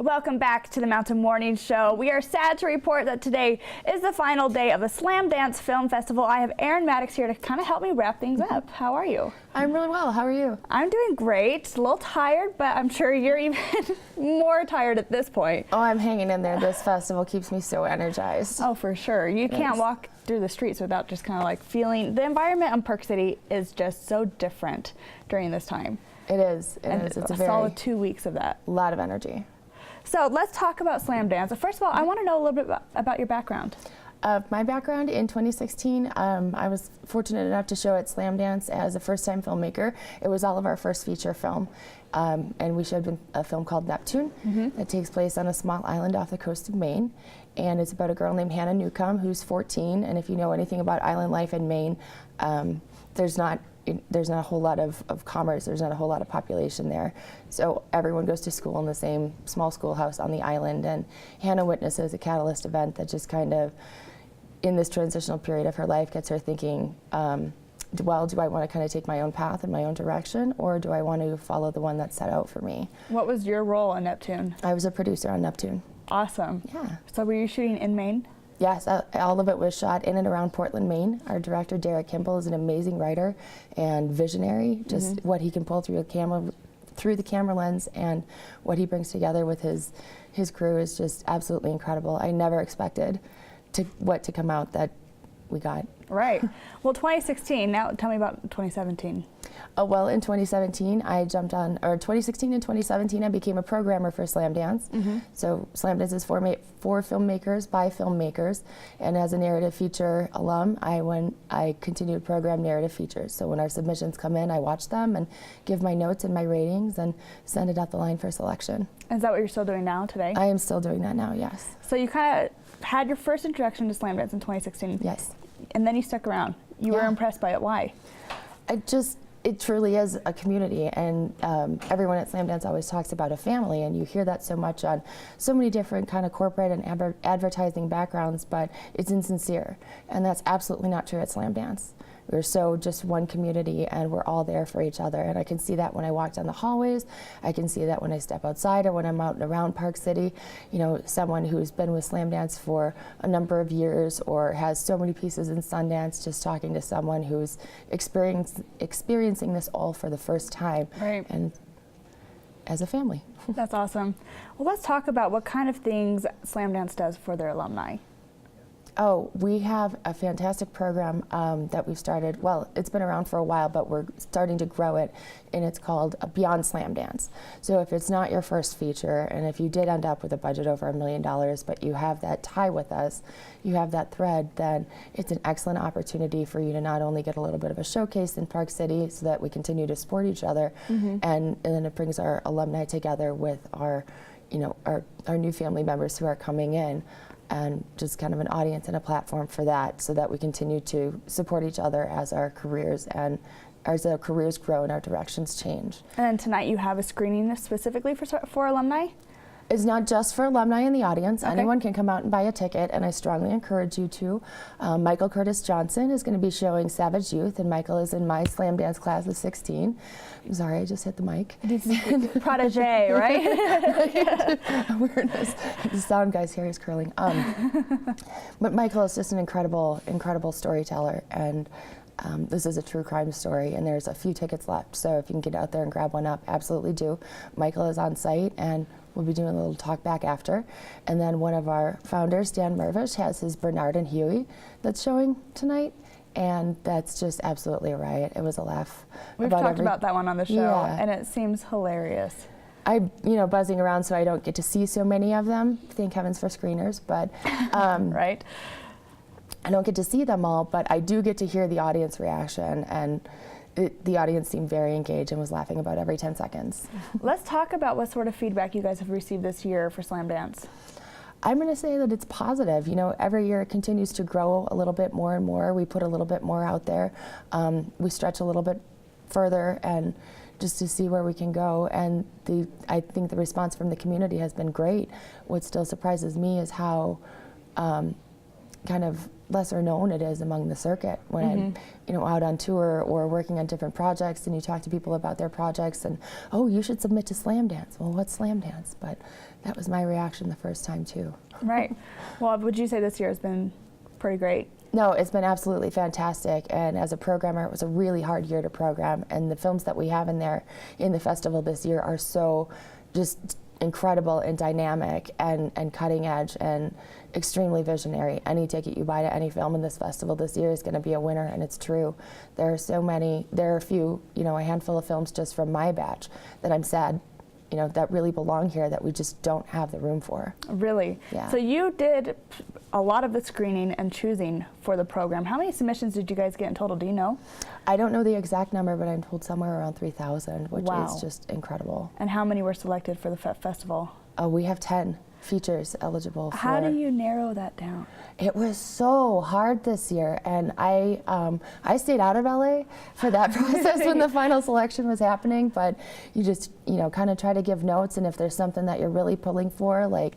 Welcome back to the Mountain Morning Show. We are sad to report that today is the final day of the Slamdance Film Festival. I have Erin Maddox here to kind of help me wrap things up. How are you? I'm really well. How are you? I'm doing great. A little tired, but I'm sure you're even more tired at this point. Oh, I'm hanging in there. This festival keeps me so energized. Oh, for sure. You can't walk through the streets without just kind of like feeling the environment in Park City is just so different during this time. It is. It's a very solid 2 weeks of that. A lot of energy. So let's talk about Slamdance. First of all, I want to know a little bit about your background. My background in 2016, I was fortunate enough to show at Slamdance as a first-time filmmaker. It was all of our first feature film, and we showed a film called Neptune that takes place on a small island off the coast of Maine, and it's about a girl named Hannah Newcomb who's 14. And if you know anything about island life in Maine, there's not a whole lot of commerce, there's not a whole lot of population there. So everyone goes to school in the same small schoolhouse on the island, and Hannah witnesses a catalyst event that just kind of, in this transitional period of her life, gets her thinking, well, do I want to kind of take my own path in my own direction, or do I want to follow the one that's set out for me? What was your role in Neptune? I was a producer on Neptune. Awesome. Yeah. So were you shooting in Maine? Yes, all of it was shot in and around Portland, Maine. Our director, Derek Kimball, is an amazing writer and visionary. Just what he can pull through the camera lens, and what he brings together with his crew is just absolutely incredible. I never expected what to come out that we got. Right. Well, 2016. Now, tell me about 2017. Well, in 2017, I jumped on, or 2016 and 2017, I became a programmer for Slamdance. So Slamdance is for filmmakers by filmmakers, and as a narrative feature alum, I continue to program narrative features. So when our submissions come in, I watch them and give my notes and my ratings and send it up the line for selection. Is that what you're still doing now today? I am still doing that now, yes. So you kind of had your first introduction to Slamdance in 2016. Yes. And then you stuck around. You were impressed by it. Why? It truly is a community, and everyone at Slamdance always talks about a family, and you hear that so much on so many different kind of corporate and advertising backgrounds, but it's insincere, and that's absolutely not true at Slamdance. We're so just one community, and we're all there for each other, and I can see that when I walk down the hallways. I can see that when I step outside or when I'm out and around Park City. You know, someone who's been with Slamdance for a number of years or has so many pieces in Sundance, just talking to someone who's experiencing this all for the first time, and as a family. That's awesome. Well, let's talk about what kind of things Slamdance does for their alumni. Oh, we have a fantastic program that we've started. Well, it's been around for a while, but we're starting to grow it, and it's called Beyond Slamdance. So if it's not your first feature, and if you did end up with a budget over $1 million, but you have that tie with us, you have that thread, then it's an excellent opportunity for you to not only get a little bit of a showcase in Park City so that we continue to support each other, and then it brings our alumni together with our new family members who are coming in, and just kind of an audience and a platform for that, so that we continue to support each other as our careers grow and our directions change. And tonight you have a screening specifically for alumni? It's not just for alumni in the audience. Anyone can come out and buy a ticket, and I strongly encourage you to. Michael Curtis Johnson is going to be showing Savage Youth, and Michael is in my Slamdance class of 16. I'm sorry, I just hit the mic. Protege, right? Awareness. The sound guy's hair is curling. But Michael is just an incredible storyteller, and this is a true crime story, and there's a few tickets left, so if you can get out there and grab one up, absolutely do. Michael is on site, and we'll be doing a little talk back after. And then one of our founders, Dan Mervish, has his Bernard and Huey that's showing tonight, and that's just absolutely a riot. It was a laugh. We've talked about that one on the show, and it seems hilarious. I'm, buzzing around, so I don't get to see so many of them. Thank heavens for screeners, but right. I don't get to see them all, but I do get to hear the audience reaction, and the audience seemed very engaged and was laughing about every 10 seconds. Let's talk about what sort of feedback you guys have received this year for Slamdance. I'm going to say that it's positive. Every year it continues to grow a little bit more and more. We put a little bit more out there. We stretch a little bit further, and just to see where we can go. And I think the response from the community has been great. What still surprises me is how kind of lesser known it is among the circuit when I'm, you know, out on tour or working on different projects, and you talk to people about their projects and, oh, you should submit to Slamdance. Well, what's Slamdance? But that was my reaction the first time too. Right. Well, would you say this year has been pretty great? No, it's been absolutely fantastic, and as a programmer, it was a really hard year to program, and the films that we have in there in the festival this year are so just incredible and dynamic and cutting edge and extremely visionary. Any ticket you buy to any film in this festival this year is going to be a winner, and it's true. There are so many, there are a few, you know, a handful of films just from my batch that I'm sad, you know, that really belong here that we just don't have the room for. Really? Yeah. So you did a lot of the screening and choosing for the program. How many submissions did you guys get in total? Do you know? I don't know the exact number, but I'm told somewhere around 3,000, which Wow. is just incredible. And how many were selected for the festival? We have 10 features eligible for. How do you narrow that down? It was so hard this year, and I stayed out of LA for that process when the final selection was happening, but you just, you know, kind of try to give notes, and if there's something that you're really pulling for, like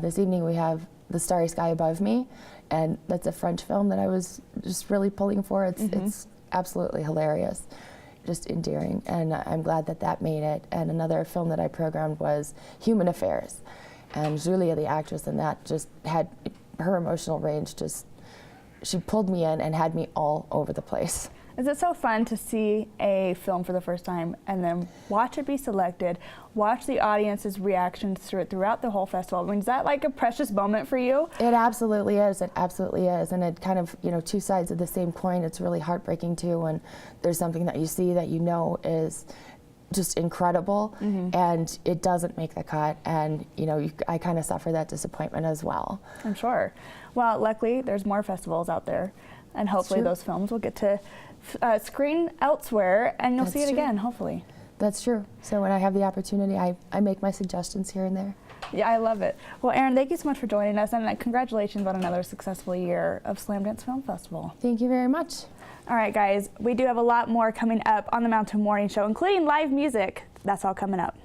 this evening we have The Starry Sky Above Me, and that's a French film that I was just really pulling for. It's absolutely hilarious, just endearing, and I'm glad that that made it. And another film that I programmed was Human Affairs, and Julia, the actress in that, just had her emotional range, just, she pulled me in and had me all over the place. Is it so fun to see a film for the first time and then watch it be selected, watch the audience's reactions to it throughout the whole festival? I mean, is that like a precious moment for you? It absolutely is. It absolutely is. And it kind of, you know, two sides of the same coin. It's really heartbreaking too when there's something that you see that you know is just incredible and it doesn't make the cut, and you know, I kind of suffer that disappointment as well. I'm sure. Well, luckily there's more festivals out there, and hopefully those films will get to screen elsewhere, and you'll see it again, hopefully. That's true. So when I have the opportunity, I make my suggestions here and there. Yeah, I love it. Well, Erin, thank you so much for joining us, and congratulations on another successful year of Slamdance Film Festival. Thank you very much. All right, guys, we do have a lot more coming up on the Mountain Morning Show, including live music. That's all coming up.